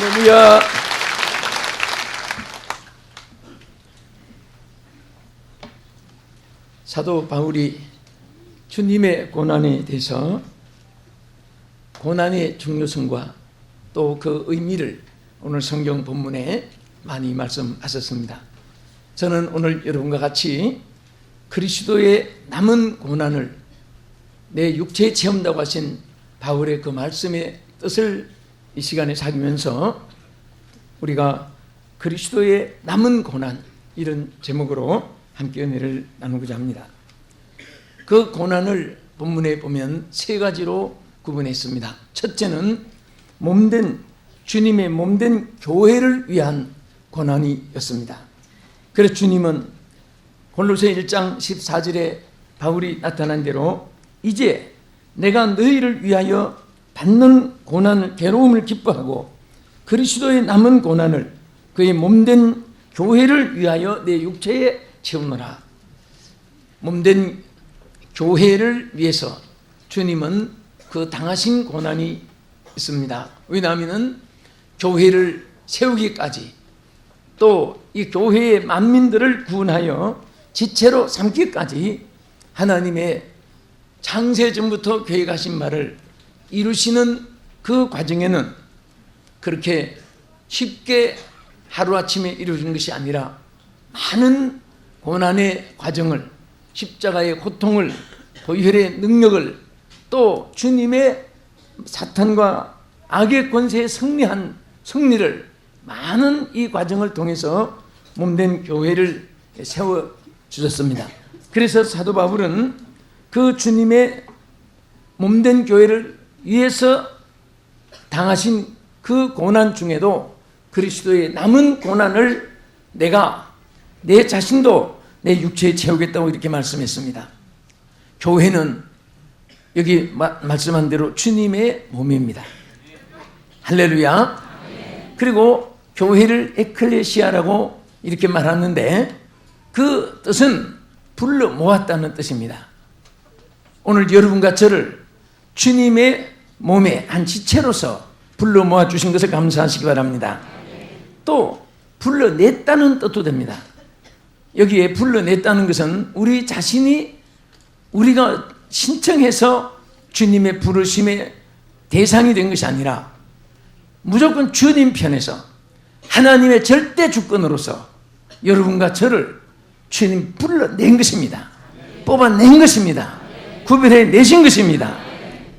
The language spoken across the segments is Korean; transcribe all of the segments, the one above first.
할렐루야. 사도 바울이 주님의 고난에 대해서 고난의 중요성과 또 그 의미를 오늘 성경 본문에 많이 말씀하셨습니다. 저는 오늘 여러분과 같이 그리스도의 남은 고난을 내 육체에 채운다고 하신 바울의 그 말씀의 뜻을 이 시간에 살피면서 우리가 그리스도의 남은 고난, 이런 제목으로 함께 은혜를 나누고자 합니다. 그 고난을 본문에 보면 세 가지로 구분했습니다. 첫째는 주님의 몸된 교회를 위한 고난이었습니다. 그래서 주님은 골로새 1장 14절에 바울이 나타난 대로 이제 내가 너희를 위하여 받는 고난을, 괴로움을 기뻐하고 그리스도의 남은 고난을 그의 몸된 교회를 위하여 내 육체에 채우노라. 몸된 교회를 위해서 주님은 그 당하신 고난이 있습니다. 왜냐하면 교회를 세우기까지 또 이 교회의 만민들을 구원하여 지체로 삼기까지 하나님의 창세전부터 계획하신 말을 이루시는 그 과정에는 그렇게 쉽게 하루아침에 이루어진 것이 아니라 많은 고난의 과정을, 십자가의 고통을, 보혈의 능력을, 또 주님의 사탄과 악의 권세에 승리한 승리를 많은 이 과정을 통해서 몸된 교회를 세워주셨습니다. 그래서 사도 바울은 그 주님의 몸된 교회를 위해서 당하신 그 고난 중에도 그리스도의 남은 고난을 내가 내 자신도 내 육체에 채우겠다고 이렇게 말씀했습니다. 교회는 여기 말씀한 대로 주님의 몸입니다. 할렐루야. 그리고 교회를 에클레시아라고 이렇게 말하는데 그 뜻은 불러 모았다는 뜻입니다. 오늘 여러분과 저를 주님의 몸의 한 지체로서 불러 모아 주신 것을 감사하시기 바랍니다. 또 불러냈다는 뜻도 됩니다. 여기에 불러냈다는 것은 우리 자신이 우리가 신청해서 주님의 부르심의 대상이 된 것이 아니라 무조건 주님 편에서 하나님의 절대 주권으로서 여러분과 저를 주님 불러낸 것입니다. 뽑아낸 것입니다. 구별해 내신 것입니다.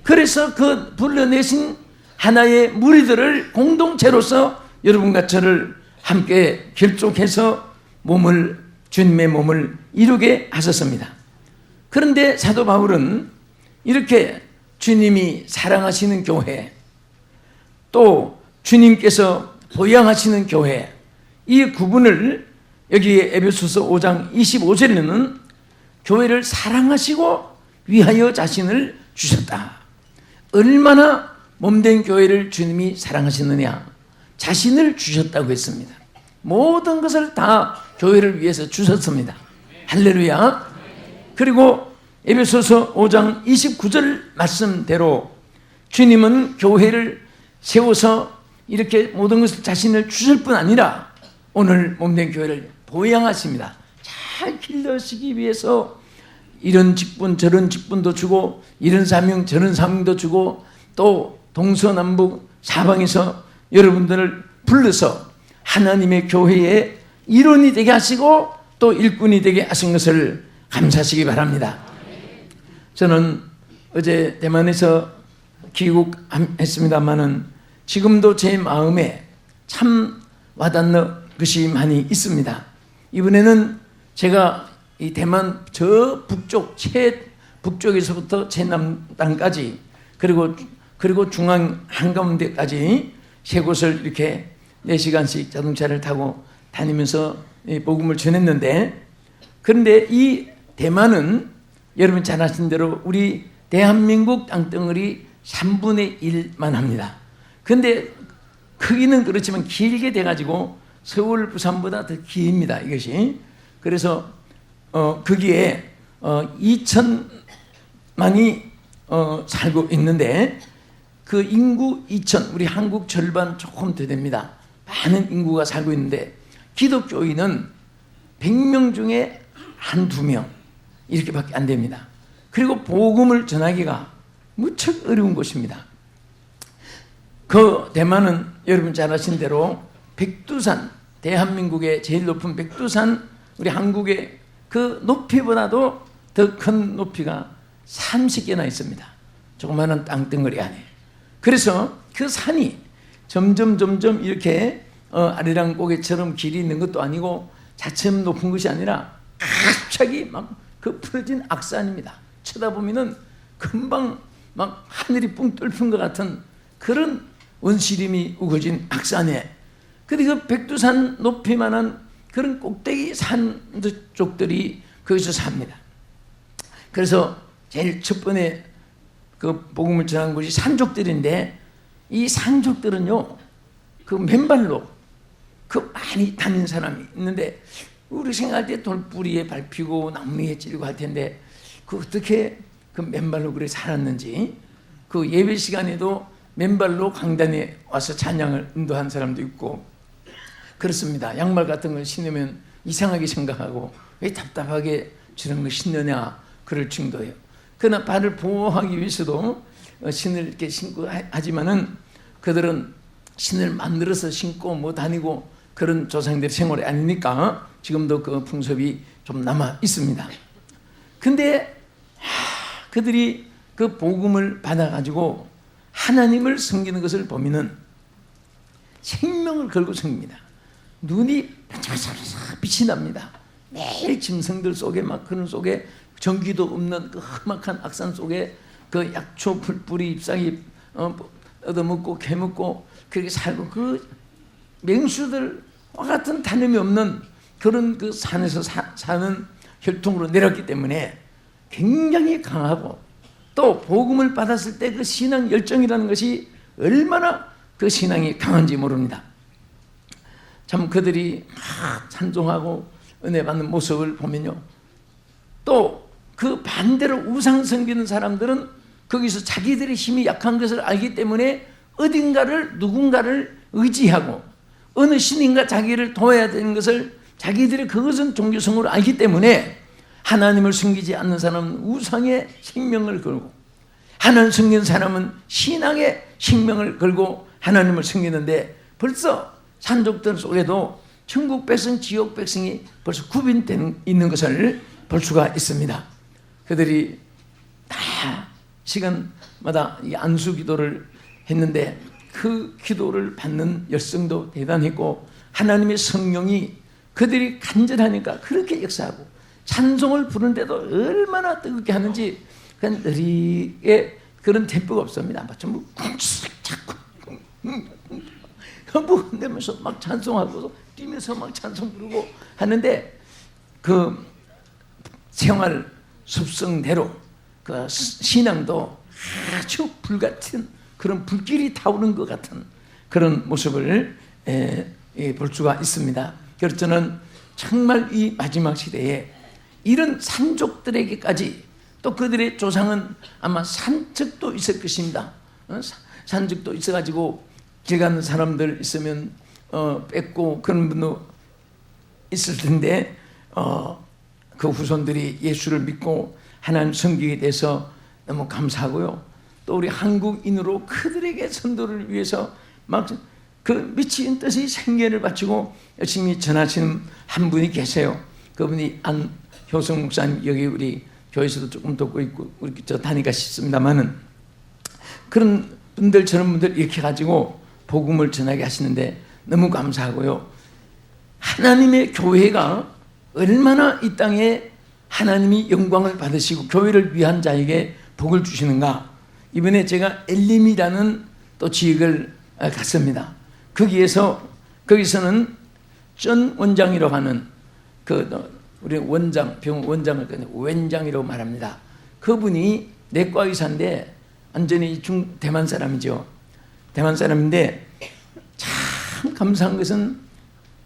그래서 그 불러내신 하나의 무리들을 공동체로서 여러분과 저를 함께 결족해서 주님의 몸을 이루게 하셨습니다. 그런데 사도 바울은 이렇게 주님이 사랑하시는 교회, 또 주님께서 보양하시는 교회, 이 구분을 여기에 에베소서 5장 25절에는 교회를 사랑하시고 위하여 자신을 주셨다. 얼마나 몸된 교회를 주님이 사랑하시느냐, 자신을 주셨다고 했습니다. 모든 것을 다 교회를 위해서 주셨습니다. 할렐루야. 그리고 에베소서 5장 29절 말씀대로 주님은 교회를 세워서 이렇게 모든 것을 자신을 주실 뿐 아니라 오늘 몸된 교회를 보양하십니다. 잘 길러시기 위해서 이런 직분 저런 직분도 주고 이런 사명 저런 사명도 주고 또 동서남북 사방에서 여러분들을 불러서 하나님의 교회의 일원이 되게 하시고 또 일꾼이 되게 하신 것을 감사하시기 바랍니다. 저는 어제 대만에서 귀국했습니다마는 지금도 제 마음에 참 와닿는 것이 많이 있습니다. 이번에는 제가 이 대만 저 북쪽, 북쪽에서부터 최남단까지 그리고 중앙 한가운데까지 세 곳을 이렇게 4시간씩 자동차를 타고 다니면서 복음을 전했는데, 그런데 이 대만은 여러분 잘 아시는 대로 우리 대한민국 땅덩어리 3분의 1만 합니다. 그런데 크기는 그렇지만 길게 돼가지고 서울, 부산보다 더 깁니다, 이것이. 그래서 거기에 2천만이 살고 있는데 그 인구 2천, 우리 한국 절반 조금 더 됩니다. 많은 인구가 살고 있는데 기독교인은 100명 중에 한두 명 이렇게밖에 안 됩니다. 그리고 복음을 전하기가 무척 어려운 곳입니다. 그 대만은 여러분 잘 아신 대로 백두산, 대한민국의 제일 높은 백두산, 우리 한국의 그 높이보다도 더 큰 높이가 30개나 있습니다. 조그마한 땅덩어리 안에. 그래서 그 산이 점점 이렇게 아리랑고개처럼 길이 있는 것도 아니고 자처럼 높은 것이 아니라 갑자기 막 그 풀어진 악산입니다. 쳐다보면은 금방 막 하늘이 뿡 뚫린 것 같은 그런 원시림이 우거진 악산에, 근데 그 백두산 높이만한 그런 꼭대기 산족들이 거기서 삽니다. 그래서 제일 첫 번에 그 복음을 전한 곳이 산족들인데, 이 산족들은요 그 맨발로 그 많이 다닌 사람이 있는데, 우리 생각할 때 돌뿌리에 밟히고 나무에 찔리고 할 텐데 그 어떻게 그 맨발로 그래 살았는지, 그 예배 시간에도 맨발로 강단에 와서 찬양을 인도한 사람도 있고 그렇습니다. 양말 같은 걸 신으면 이상하게 생각하고 왜 답답하게 저런 거 신느냐 그럴 정도예요. 그러나 발을 보호하기 위해서도 신을 이렇게 신고 하지만은 그들은 신을 만들어서 신고 뭐 다니고 그런 조상들의 생활이 아니니까 지금도 그 풍습이 좀 남아 있습니다. 근데 그들이 그 복음을 받아가지고 하나님을 섬기는 것을 보면은 생명을 걸고 섬깁니다. 눈이 반짝반짝 빛이 납니다. 매일 짐승들 속에 막 그런 속에 전기도 없는 그 험악한 악산 속에 그 약초 풀뿌리 잎사귀 얻어먹고 개먹고 그렇게 살고, 그 맹수들과 같은 다름이 없는 그런 그 산에서 사는 혈통으로 내렸기 때문에 굉장히 강하고, 또 복음을 받았을 때 그 신앙 열정이라는 것이 얼마나 그 신앙이 강한지 모릅니다. 참 그들이 막 찬송하고 은혜 받는 모습을 보면요, 또 그 반대로 우상 섬기는 사람들은 거기서 자기들의 힘이 약한 것을 알기 때문에 어딘가를 누군가를 의지하고 어느 신인가 자기를 도와야 되는 것을 자기들의 그것은 종교성으로 알기 때문에 하나님을 섬기지 않는 사람은 우상의 생명을 걸고, 하나님을 섬기는 사람은 신앙의 생명을 걸고 하나님을 섬기는데, 벌써 산족들 속에도 천국 백성, 지옥 백성이 벌써 구분되어 있는 것을 볼 수가 있습니다. 그들이 다 시간마다 이 안수 기도를 했는데 그 기도를 받는 열성도 대단했고, 하나님의 성령이 그들이 간절하니까 그렇게 역사하고, 찬송을 부르는데도 얼마나 뜨겁게 하는지 그냥 느리게 그런 템포가 없습니다. 전부 쿵짝쿵 흔들면서 막 찬송하고 뛰면서 막 찬송 부르고 하는데, 그 생활 습성대로 그 신앙도 아주 불같은 그런 불길이 타오르는 것 같은 그런 모습을 볼 수가 있습니다. 그래서 저는 정말 이 마지막 시대에 이런 산족들에게까지, 또 그들의 조상은 아마 산적도 있을 것입니다. 산적도 있어가지고 길 가는 사람들 있으면 뺏고 그런 분도 있을 텐데, 그 후손들이 예수를 믿고 하나님 섬기게 돼서 너무 감사하고요. 또 우리 한국인으로 그들에게 선도를 위해서 막 그 미친 듯이 생계를 바치고 열심히 전하시는 한 분이 계세요. 그분이 안효성 목사님, 여기 우리 교회에서도 조금 돕고 있고 우리 저 다니까 싶습니다만은, 그런 분들 저런 분들 이렇게 가지고 복음을 전하게 하시는데 너무 감사하고요. 하나님의 교회가 얼마나 이 땅에 하나님이 영광을 받으시고 교회를 위한 자에게 복을 주시는가. 이번에 제가 엘림이라는 또 지역을 갔습니다. 거기서는 전 원장이라고 하는 우리 병 원장을 원장이라고 말합니다. 그분이 내과 의사인데 완전히 대만 사람이죠. 대만 사람인데 참 감사한 것은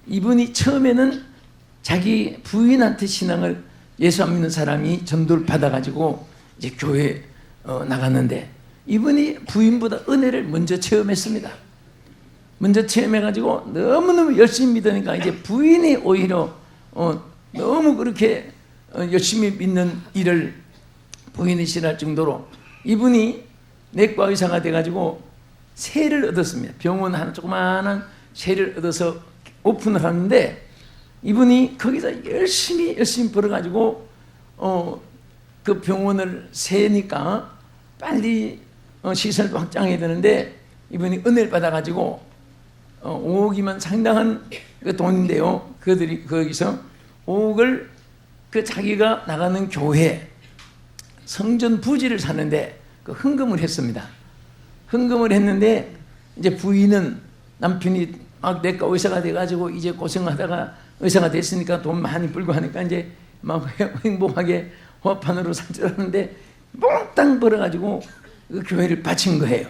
이분이 처음에는 자기 부인한테 예수 안 믿는 사람이 전도를 받아가지고 이제 교회 나갔는데, 이분이 부인보다 은혜를 먼저 체험했습니다. 먼저 체험해가지고 너무너무 열심히 믿으니까 이제 부인이 오히려 너무 그렇게 열심히 믿는 일을 부인이 싫어할 정도로 이분이 내과 의사가 돼가지고 세를 얻었습니다. 병원 하나 조그마한 세를 얻어서 오픈을 하는데 이분이 거기서 열심히 벌어가지고 그 병원을 세니까 빨리 시설도 확장해야 되는데 이분이 은혜를 받아가지고 5억이면 상당한 그 돈인데요. 그들이 거기서 5억을 그 자기가 나가는 교회 성전 부지를 사는데 그 헌금을 했습니다. 헌금을 했는데 이제 부인은 남편이 막 내과 의사가 돼가지고 이제 고생하다가 의사가 됐으니까 돈 많이 벌고 하니까 이제 막 행복하게 화판으로 살 줄 알았는데 몽땅 벌어가지고 그 교회를 바친 거예요.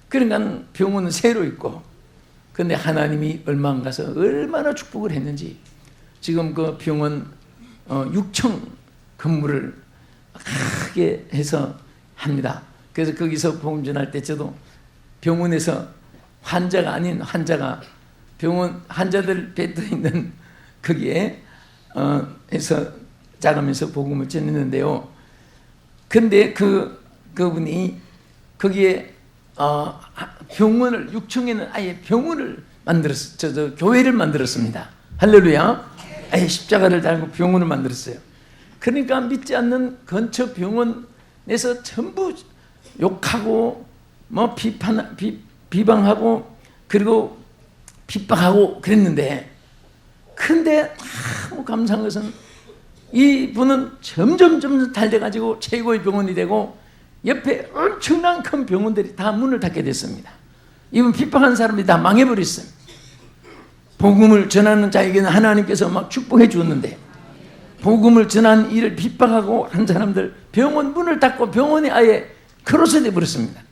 그러니까 병원은 새로 있고, 근데 하나님이 얼마 안 가서 얼마나 축복을 했는지 지금 그 병원 6층 건물을 크게 해서 합니다. 그래서 거기서 복음 전할 때 저도 병원에서 환자가 아닌 환자가 병원 환자들 뱉어 있는 거기에 해서 작으면서 복음을 전했는데요. 근데 그분이 거기에 병원을 6층에는 아예 병원을 만들었어요. 교회를 만들었습니다. 할렐루야. 아예 십자가를 달고 병원을 만들었어요. 그러니까 믿지 않는 근처 병원에서 전부 욕하고 뭐 비방하고 그리고 핍박하고 그랬는데, 근데 너무 감사한 것은 이분은 점점 달려가지고 최고의 병원이 되고 옆에 엄청난 큰 병원들이 다 문을 닫게 됐습니다. 이분 핍박한 사람들이 다 망해버렸어요. 복음을 전하는 자에게는 하나님께서 막 축복해 주었는데 복음을 전하는 일을 핍박하고 한 사람들 병원 문을 닫고 병원이 아예 크로스돼 버렸습니다.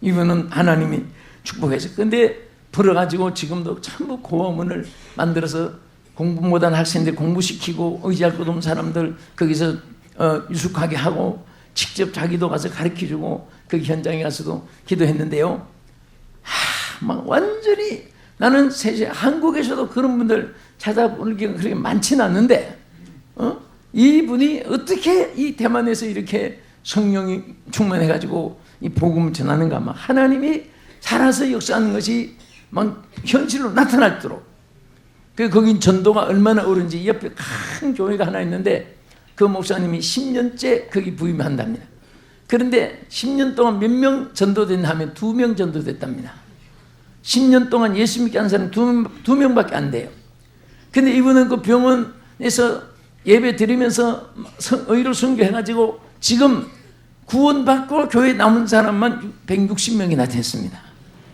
이분은 하나님이 축복해서. 근데 벌어가지고 지금도 전부 고아원을 만들어서 공부 못한 학생들 공부시키고 의지할 것 없는 사람들 거기서 유숙하게 하고 직접 자기도 가서 가르쳐주고 그 현장에 가서도 기도했는데요. 막 완전히 나는 한국에서도 그런 분들 찾아보는 게 그렇게 많지는 않는데 이분이 어떻게 이 대만에서 이렇게 성령이 충만해가지고 이 복음을 전하는가. 막 하나님이 살아서 역사하는 것이 막 현실로 나타날도록. 거긴 전도가 얼마나 어른지 옆에 큰 교회가 하나 있는데 그 목사님이 10년째 거기 부임한답니다. 그런데 10년 동안 몇 명 전도됐나 하면 2명 전도됐답니다. 10년 동안 예수 믿게 한 사람 2명밖에 안 돼요. 근데 이분은 그 병원에서 예배 드리면서 의로 선교해가지고 지금 구원받고 교회 남은 사람만 160명이나 됐습니다.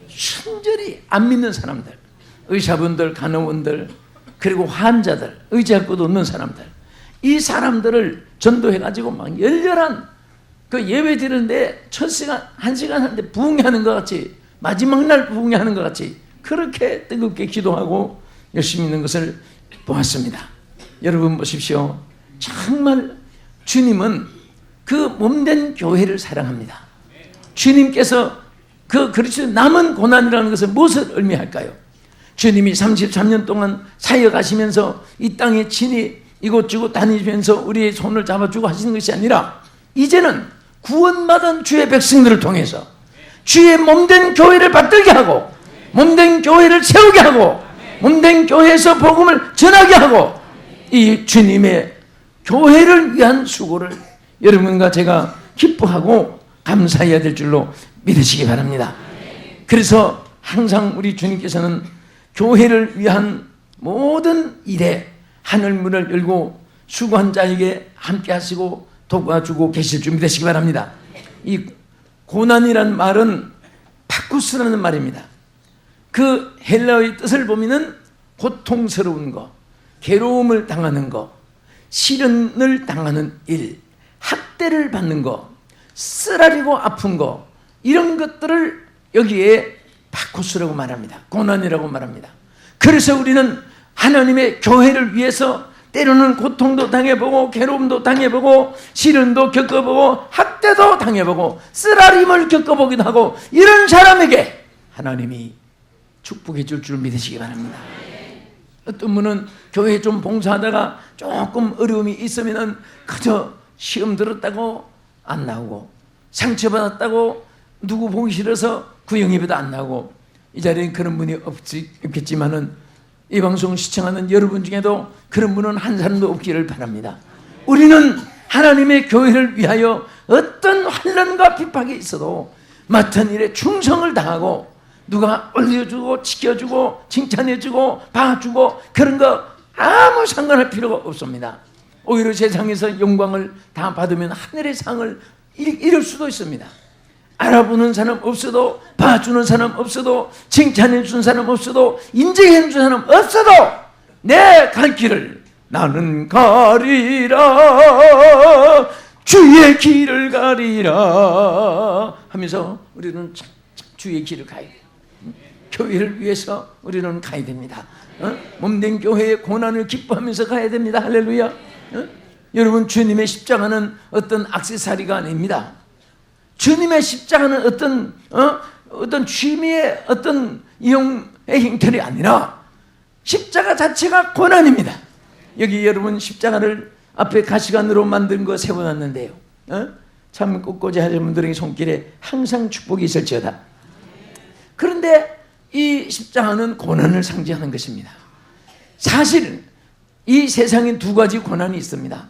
순전히 안 믿는 사람들, 의사분들, 간호원들, 그리고 환자들, 의지할 것도 없는 사람들, 이 사람들을 전도해가지고 막 열렬한 그 예배 드리는데 첫 시간, 1시간 하는데 부흥하는 것 같이, 마지막 날 부흥하는 것 같이 그렇게 뜨겁게 기도하고 열심히 있는 것을 보았습니다. 여러분 보십시오. 정말 주님은 그 몸된 교회를 사랑합니다. 주님께서 그 그리스도 남은 고난이라는 것은 무엇을 의미할까요? 주님이 33년 동안 사역하시면서 이 땅에 친히 이곳저곳 다니면서 우리의 손을 잡아주고 하시는 것이 아니라 이제는 구원받은 주의 백성들을 통해서 주의 몸된 교회를 받들게 하고 몸된 교회를 세우게 하고 몸된 교회에서 복음을 전하게 하고 이 주님의 교회를 위한 수고를 여러분과 제가 기뻐하고 감사해야 될 줄로 믿으시기 바랍니다. 그래서 항상 우리 주님께서는 교회를 위한 모든 일에 하늘문을 열고 수고한 자에게 함께 하시고 도와주고 계실 줄 믿으시기 바랍니다. 이 고난이란 말은 파쿠스라는 말입니다. 그 헬라어의 뜻을 보면은 고통스러운 거, 괴로움을 당하는 거, 시련을 당하는 일, 학대를 받는 거, 쓰라리고 아픈 거, 이런 것들을 여기에 파쿠스라고 말합니다. 고난이라고 말합니다. 그래서 우리는 하나님의 교회를 위해서 때로는 고통도 당해보고 괴로움도 당해보고 시련도 겪어보고 학대도 당해보고 쓰라림을 겪어보기도 하고 이런 사람에게 하나님이 축복해 줄 줄 믿으시기 바랍니다. 어떤 분은 교회에 좀 봉사하다가 조금 어려움이 있으면은 그저 시험 들었다고 안 나오고 상처받았다고 누구 보기 싫어서 구영예배도 안 나오고 이 자리에 그런 분이 없겠지만은 이 방송을 시청하는 여러분 중에도 그런 분은 한 사람도 없기를 바랍니다. 우리는 하나님의 교회를 위하여 어떤 환난과 핍박이 있어도 맡은 일에 충성을 다하고 누가 올려주고 지켜주고 칭찬해주고 봐주고 그런 거 아무 상관할 필요가 없습니다. 오히려 세상에서 영광을 다 받으면 하늘의 상을 잃을 수도 있습니다. 알아보는 사람 없어도 봐주는 사람 없어도 칭찬해 준 사람 없어도 인정해 준 사람 없어도 내 갈 길을 나는 가리라 주의 길을 가리라 하면서 우리는 주의 길을 가야 돼요. 교회를 위해서 우리는 가야 됩니다. 몸된 교회의 고난을 기뻐하면서 가야 됩니다. 할렐루야. 여러분, 주님의 십자가는 어떤 액세서리가 아닙니다. 주님의 십자가는 어떤 취미의 어떤 이용의 형태이 아니라 십자가 자체가 고난입니다. 여기 여러분 십자가를 앞에 가시관으로 만든 거 세워놨는데요. 참 꽂고자 하는 분들에게 손길에 항상 축복이 있을지어다. 그런데 이 십자가는 고난을 상징하는 것입니다. 사실 이 세상에 두 가지 고난이 있습니다.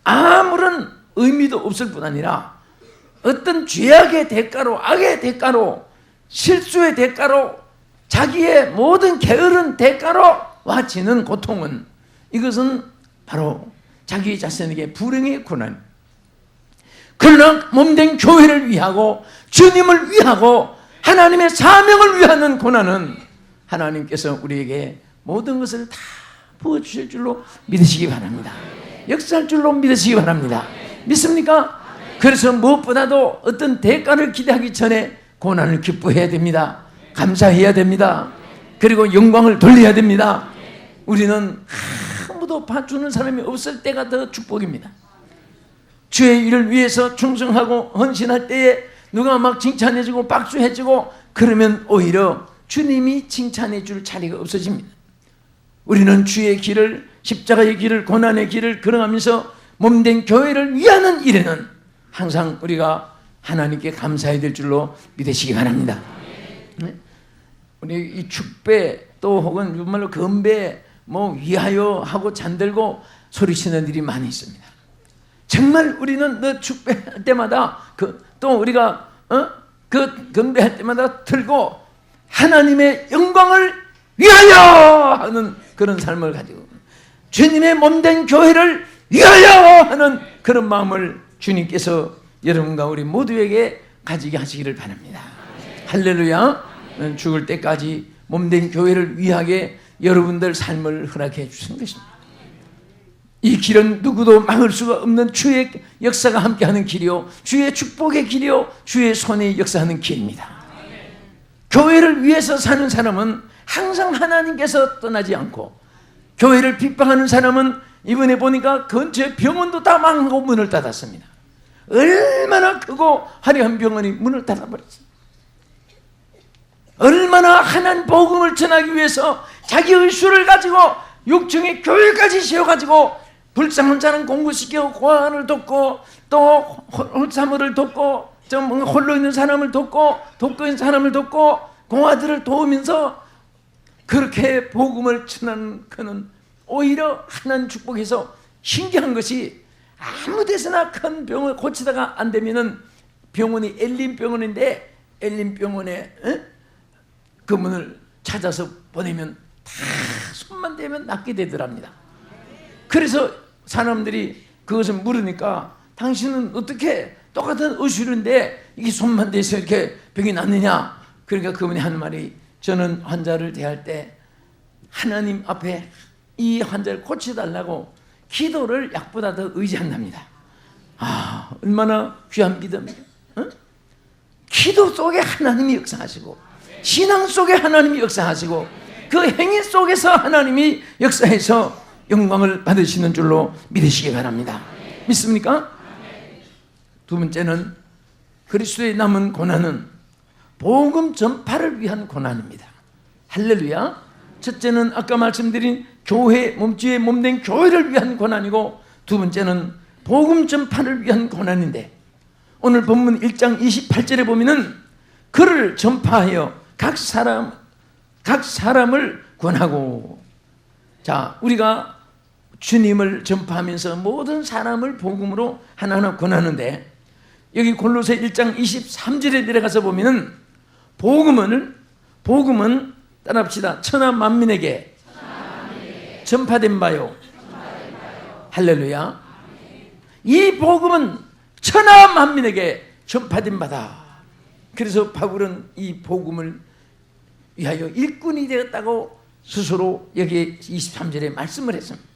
아무런 의미도 없을 뿐 아니라 어떤 죄악의 대가로, 악의 대가로, 실수의 대가로, 자기의 모든 게으른 대가로 와지는 고통은, 이것은 바로 자기 자신에게 불행의 고난. 그러나 몸된 교회를 위하고 주님을 위하고 하나님의 사명을 위하는 고난은 하나님께서 우리에게 모든 것을 다 부어주실 줄로 믿으시기 바랍니다. 역사할 줄로 믿으시기 바랍니다. 믿습니까? 그래서 무엇보다도 어떤 대가를 기대하기 전에 고난을 기뻐해야 됩니다. 감사해야 됩니다. 그리고 영광을 돌려야 됩니다. 우리는 아무도 봐주는 사람이 없을 때가 더 축복입니다. 주의 일을 위해서 충성하고 헌신할 때에 누가 막 칭찬해주고 박수해주고 그러면 오히려 주님이 칭찬해 줄 자리가 없어집니다. 우리는 주의 길을, 십자가의 길을, 고난의 길을 걸어가면서 몸된 교회를 위하는 일에는 항상 우리가 하나님께 감사해야 될 줄로 믿으시기 바랍니다. 우리 이 축배 또 혹은 정말로 건배 뭐 위하여 하고 잔들고 소리치는 일이 많이 있습니다. 정말 우리는 너 축배할 때마다 또 우리가 그 건배할 때마다 들고 하나님의 영광을 위하여 하는 그런 삶을 가지고 주님의 몸된 교회를 위하여 하는 그런 마음을 주님께서 여러분과 우리 모두에게 가지게 하시기를 바랍니다. 할렐루야. 죽을 때까지 몸된 교회를 위하게 여러분들 삶을 허락해 주신 것입니다. 이 길은 누구도 막을 수가 없는 주의 역사가 함께하는 길이요, 주의 축복의 길이요, 주의 손에 역사하는 길입니다. 교회를 위해서 사는 사람은 항상 하나님께서 떠나지 않고, 교회를 핍박하는 사람은 이번에 보니까 근처에 병원도 다 망하고 문을 닫았습니다. 얼마나 크고 화려한 병원이 문을 닫아버렸어요. 얼마나 하나님 복음을 전하기 위해서 자기의 수를 가지고 육중의 교회까지 세워가지고 불쌍한 자는 공부시키고 고아를 돕고 또 홀사물을 돕고 좀 홀로 있는 사람을 돕고 있는 사람을 돕고 공아들을 도우면서 그렇게 복음을 전하는 그는 오히려 하나님 축복해서 신기한 것이 아무 데서나 큰 병을 고치다가 안 되면은 병원이 엘림병원인데 엘림병원에 그 문을 찾아서 보내면 다 손만 대면 낫게 되더랍니다. 그래서 사람들이 그것을 물으니까 당신은 어떻게 똑같은 의술인데 이게 손만 대서 이렇게 병이 낫느냐? 그러니까 그분이 하는 말이, 저는 환자를 대할 때 하나님 앞에 이 환자를 고쳐달라고 기도를 약보다 더 의지한답니다. 아, 얼마나 귀한 믿음이에요. 기도 속에 하나님이 역사하시고 신앙 속에 하나님이 역사하시고 그 행위 속에서 하나님이 역사해서 영광을 받으시는 줄로 믿으시기 바랍니다. 믿습니까? 두 번째는 그리스도의 남은 고난은 복음 전파를 위한 고난입니다. 할렐루야. 첫째는 아까 말씀드린 교회, 몸주의 몸된 교회를 위한 고난이고, 두 번째는 복음 전파를 위한 고난인데, 오늘 본문 1장 28절에 보면은 그를 전파하여 각 사람을 권하고. 자, 우리가 주님을 전파하면서 모든 사람을 복음으로 하나하나 권하는데, 여기 골로새 1장 23절에 내려가서 보면은 복음은 따라합시다. 천하 만민에게 전파된 바요. 할렐루야. 이 복음은 천하 만민에게 전파된 바다. 그래서 바울은 이 복음을 위하여 일꾼이 되었다고 스스로 여기 23절에 말씀을 했습니다.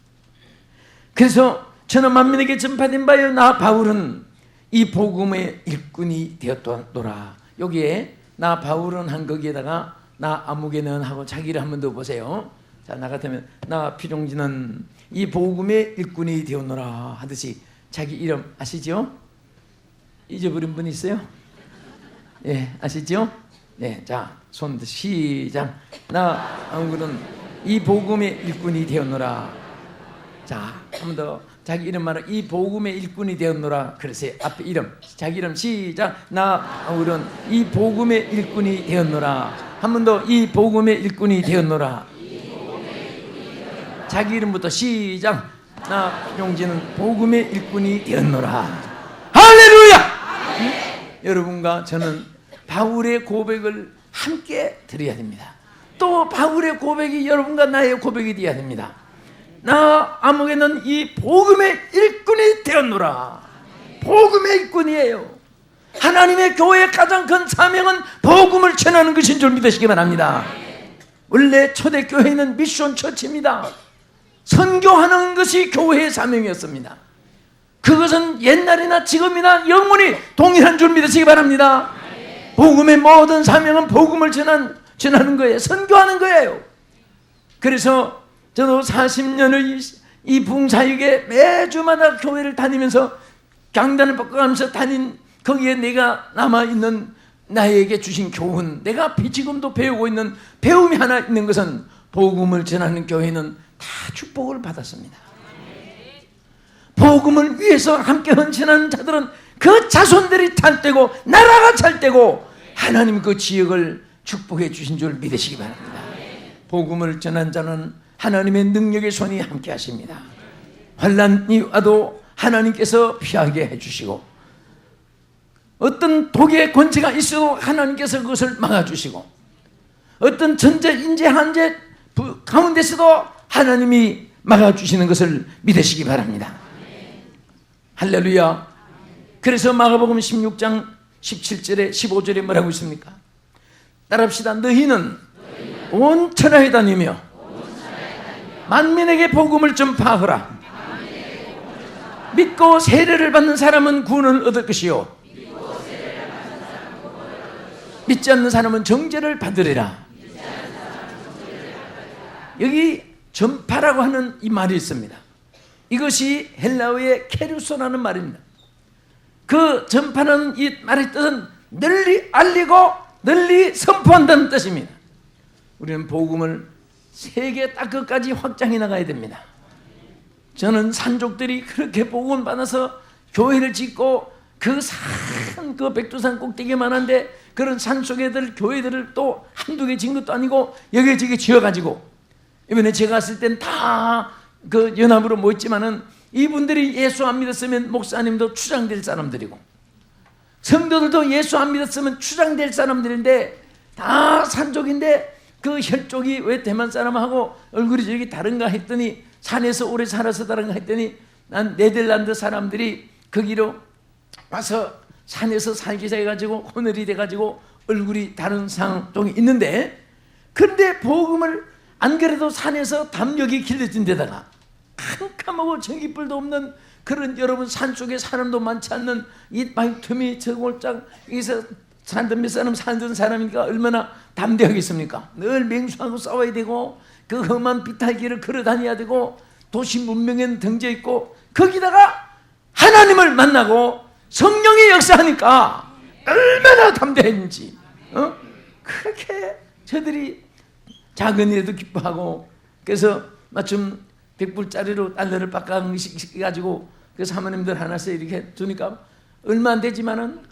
그래서 천하 만민에게 전파된 바요, 나 바울은 이 복음의 일꾼이 되었노라. 여기에 나 바울은 한 거기에다가 나 아무개는 하고 자기를 한 번 더 보세요. 자, 나 같으면 나 피종진은 이 복음의 일꾼이 되었노라 하듯이 자기 이름 아시죠? 잊어버린 분 있어요? 예, 아시죠? 예, 자, 손 시작. 나 아무개는 이 복음의 일꾼이 되었노라. 자, 한 번 더 자기 이름 말하. 이 복음의 일꾼이 되었노라. 그러세요. 앞에 이름, 자기 이름 시작. 나 아울은 이 복음의 일꾼이 되었노라. 한 번 더. 이 복음의 일꾼이 되었노라. 자기 이름부터 시작. 나 용지는 복음의 일꾼이 되었노라. 할렐루야. 여러분과 저는 바울의 고백을 함께 드려야 됩니다. 또 바울의 고백이 여러분과 나의 고백이 되어야 됩니다. 나 아무개는 이 복음의 일꾼이 되었노라. 복음의 일꾼이에요. 하나님의 교회의 가장 큰 사명은 복음을 전하는 것인 줄 믿으시기 바랍니다. 원래 초대교회는 미션 처치입니다. 선교하는 것이 교회의 사명이었습니다. 그것은 옛날이나 지금이나 영원히 동일한 줄 믿으시기 바랍니다. 복음의 모든 사명은 복음을 전하는 거예요. 선교하는 거예요. 그래서 저도 40년의 이 붕사육에 매주마다 교회를 다니면서 강단을 바꿔가면서 다닌 거기에 내가 남아있는 나에게 주신 교훈, 내가 지금도 배우고 있는 배움이 하나 있는 것은 복음을 전하는 교회는 다 축복을 받았습니다. 복음을 위해서 함께 헌신하는 자들은 그 자손들이 잘되고 나라가 잘되고 하나님 그 지역을 축복해 주신 줄 믿으시기 바랍니다. 복음을 전한 자는 하나님의 능력의 손이 함께 하십니다. 환난이 와도 하나님께서 피하게 해주시고, 어떤 독의 권세가 있어도 하나님께서 그것을 막아주시고, 어떤 전제, 인재, 한재 가운데서도 하나님이 막아주시는 것을 믿으시기 바랍니다. 할렐루야. 그래서 마가복음 16장 17절에 15절에 뭐라고 있습니까? 따라합시다. 너희는 온 천하에 다니며 만민에게 복음을 전파하라. 믿고 세례를 받는 사람은 구원을 얻을 것이요 믿지 않는 사람은 정죄를 받으리라. 여기 전파라고 하는 이 말이 있습니다. 이것이 헬라어의 케루소라는 말입니다. 그 전파는 이 말의 뜻은 널리 알리고 널리 선포한다는 뜻입니다. 우리는 복음을 세계 딱 끝까지 확장해 나가야 됩니다. 저는 산족들이 그렇게 복음 받아서 교회를 짓고 그 백두산 꼭대기만 한데 그런 산속에들 교회들을 또 한두 개 진 것도 아니고 여기저기 지어가지고, 이번에 제가 갔을 땐 다 그 연합으로 모였지만은 이분들이 예수 안 믿었으면 목사님도 추장될 사람들이고 성도들도 예수 안 믿었으면 추장될 사람들인데 다 산족인데 그 혈족이 왜 대만 사람하고 얼굴이 저기 다른가 했더니 산에서 오래 살아서 다른가 했더니 난 네덜란드 사람들이 거기로 와서 산에서 살기 시작해가지고 혼혈이 돼가지고 얼굴이 다른 상종이 있는데, 그런데 복음을 안 그래도 산에서 담력이 길러진 데다가 캄캄하고 전기불도 없는 그런 여러분 산속에 사람도 많지 않는 이 말투미 저골짝 여기서 산던 몇 사람 살던 사람이니까 얼마나 담대하겠습니까? 늘 맹수하고 싸워야 되고 그 험한 비탈길을 걸어 다녀야 되고 도시 문명에는 등재 있고 거기다가 하나님을 만나고 성령이 역사하니까 얼마나 담대했는지 그렇게 저들이 작은 일에도 기뻐하고 그래서 마침 100불짜리로 달러를 빡가씩 가지고 그 사모님들 하나씩 이렇게 주니까 얼마 안 되지만은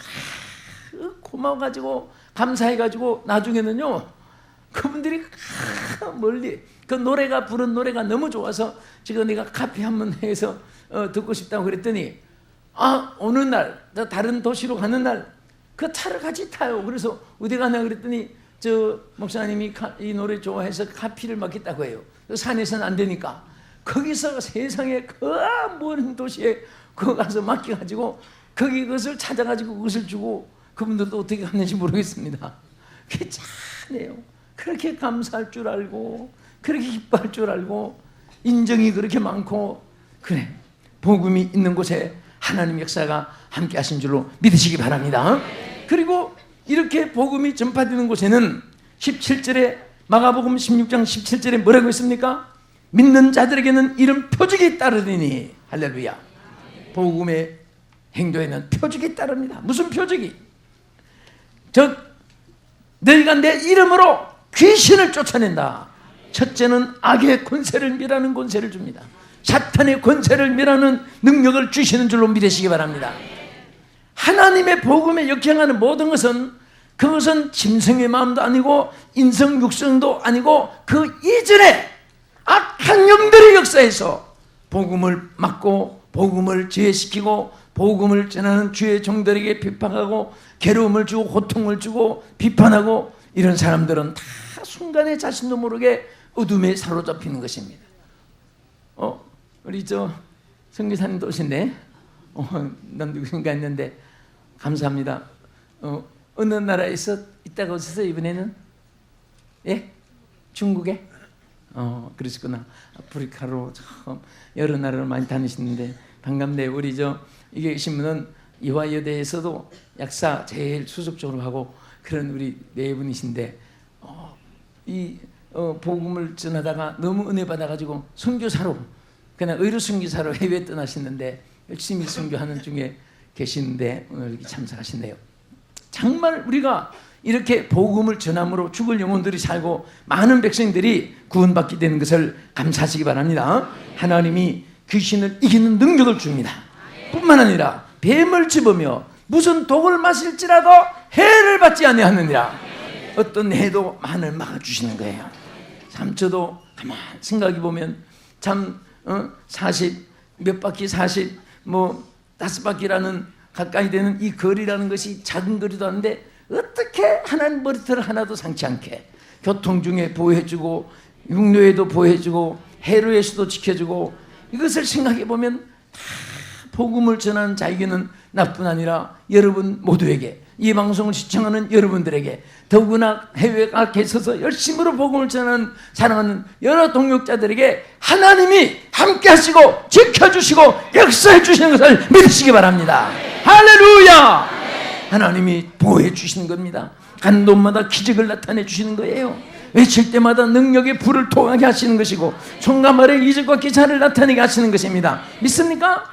고마워가지고 감사해가지고 나중에는요 그분들이 멀리 그 노래가 부른 노래가 너무 좋아서 지금 내가 카피 한번 해서 듣고 싶다고 그랬더니 어느 날 다른 도시로 가는 날 그 차를 같이 타요. 그래서 어디 가냐 그랬더니 저 목사님이 이 노래 좋아해서 카피를 맡겠다고 해요. 산에서는 안 되니까 거기서 세상에 그 먼 도시에 그거 가서 맡겨가지고 거기 그것을 찾아가지고 그것을 주고 그분들도 어떻게 갔는지 모르겠습니다. 그게 짠해요. 그렇게 감사할 줄 알고 그렇게 기뻐할 줄 알고 인정이 그렇게 많고 그래 복음이 있는 곳에 하나님 역사가 함께 하신 줄로 믿으시기 바랍니다. 그리고 이렇게 복음이 전파되는 곳에는 17절에 마가복음 16장 17절에 뭐라고 했습니까? 믿는 자들에게는 이런 표적이 따르리니 할렐루야. 복음의 행도에는 표적이 따릅니다. 무슨 표적이? 너희가 내 이름으로 귀신을 쫓아낸다. 첫째는 악의 권세를 멸하는 권세를 줍니다. 사탄의 권세를 멸하는 능력을 주시는 줄로 믿으시기 바랍니다. 하나님의 복음에 역행하는 모든 것은 그것은 짐승의 마음도 아니고 인성 육성도 아니고 그 이전에 악한 영들의 역사에서 복음을 막고 복음을 제시키고 복음을 전하는 주의 종들에게 비판하고 괴로움을 주고 고통을 주고 비판하고 이런 사람들은 다 순간에 자신도 모르게 어둠에 사로잡히는 것입니다. 우리 성교사님도 오신데 난 누군가 했는데 감사합니다. 어느 나라에서 있다가 오셔서 이번에는 예? 중국에? 그러시구나. 아프리카로 참 여러 나라를 많이 다니시는데 반갑네요. 우리 이게 계시면은 이화여대에서도 약사 제일 수석적으로 하고 그런 우리 네 분이신데 복음을 전하다가 너무 은혜 받아가지고 선교사로 그냥 의료 선교사로 해외 떠나시는데 열심히 선교하는 중에 계시는데 오늘 이렇게 참석하시네요. 정말 우리가 이렇게 복음을 전함으로 죽을 영혼들이 살고 많은 백성들이 구원받게 되는 것을 감사하시기 바랍니다. 하나님이 귀신을 이기는 능력을 줍니다. 뿐만 아니라 뱀을 집으며 무슨 독을 마실지라도 해를 받지 아니하느니라. 어떤 해도 만을 막아주시는 거예요. 참 저도 가만 생각해 보면 참 40 몇 바퀴 40 5 바퀴라는 가까이 되는 이 거리라는 것이 작은 거리도 한데 어떻게 하나님 머리털 하나도 상치 않게 교통 중에 보호해주고 육로에도 보호해주고 해로에서도 지켜주고 이것을 생각해 보면 다 복음을 전하는 자에게는 나뿐 아니라 여러분 모두에게 이 방송을 시청하는 여러분들에게 더구나 해외가 계셔서 열심으로 복음을 전하는 사랑하는 여러 동역자들에게 하나님이 함께 하시고 지켜주시고 역사해 주시는 것을 믿으시기 바랍니다. 할렐루야. 하나님이 보호해 주시는 겁니다. 간도마다 기적을 나타내 주시는 거예요. 외칠 때마다 능력의 불을 통하게 하시는 것이고 손과 말의 이적과 기사를 나타내게 하시는 것입니다. 믿습니까?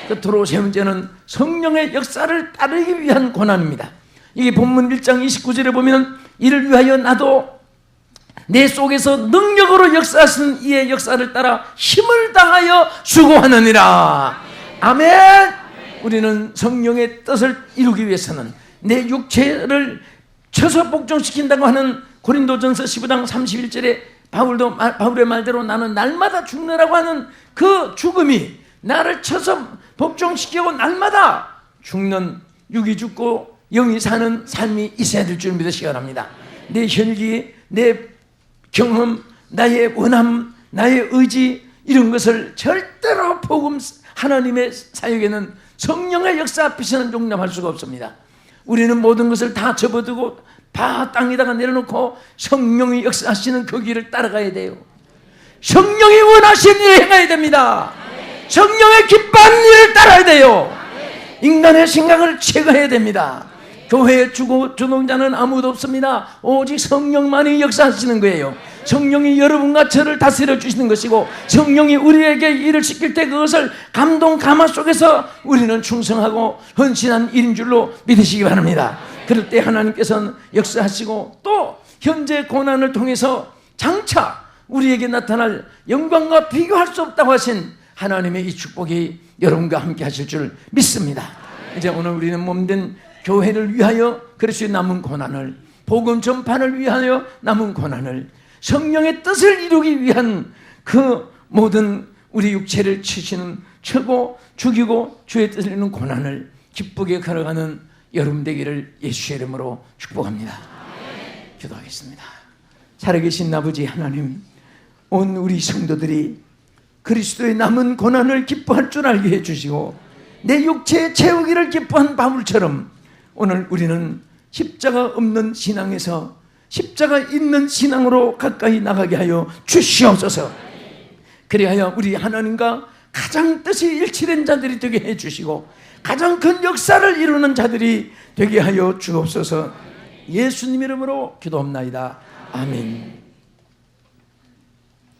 끝으로 세 번째는 성령의 역사를 따르기 위한 고난입니다. 이게 본문 1장 29절에 보면 이를 위하여 나도 내 속에서 능력으로 역사하신 이의 역사를 따라 힘을 다하여 수고하느니라. 아멘. 우리는 성령의 뜻을 이루기 위해서는 내 육체를 쳐서 복종시킨다고 하는 고린도전서 15장 31절에 바울의 말대로 나는 날마다 죽느라고 하는 그 죽음이 나를 쳐서 복종시키고 날마다 죽는 육이 죽고 영이 사는 삶이 있어야 될 줄 믿으시기 바랍니다. 내 혈기, 내 경험, 나의 원함, 나의 의지 이런 것을 절대로 복음 하나님의 사역에는 성령의 역사 앞에서는 용납할 수가 없습니다. 우리는 모든 것을 다 접어두고 다 땅에다가 내려놓고 성령이 역사하시는 그 길을 따라가야 돼요. 성령이 원하시는 일을 행해야 됩니다. 성령의 기뻐하는 일을 따라야 돼요. 인간의 생각을 제거해야 됩니다. 교회의 주동자는 아무도 없습니다. 오직 성령만이 역사하시는 거예요. 성령이 여러분과 저를 다스려 주시는 것이고, 성령이 우리에게 일을 시킬 때 그것을 감동 감화 속에서 우리는 충성하고 헌신한 일인 줄로 믿으시기 바랍니다. 그럴 때 하나님께서는 역사하시고, 또 현재 고난을 통해서 장차 우리에게 나타날 영광과 비교할 수 없다고 하신 하나님의 이 축복이 여러분과 함께 하실 줄 믿습니다. 이제 오늘 우리는 몸된 교회를 위하여 그리스도의 남은 고난을, 복음 전파를 위하여 남은 고난을, 성령의 뜻을 이루기 위한 그 모든 우리 육체를 치시는, 쳐고 죽이고 주의 뜻을 이루는 고난을 기쁘게 걸어가는 여러분 되기를 예수의 이름으로 축복합니다. 기도하겠습니다. 살아계신 아버지 하나님, 온 우리 성도들이 그리스도의 남은 고난을 기뻐할 줄 알게 해주시고, 내 육체의 채우기를 기뻐한 바울처럼 오늘 우리는 십자가 없는 신앙에서 십자가 있는 신앙으로 가까이 나가게 하여 주시옵소서. 그리하여 우리 하나님과 가장 뜻이 일치된 자들이 되게 해주시고, 가장 큰 역사를 이루는 자들이 되게 하여 주옵소서. 예수님 이름으로 기도합나이다. 아멘.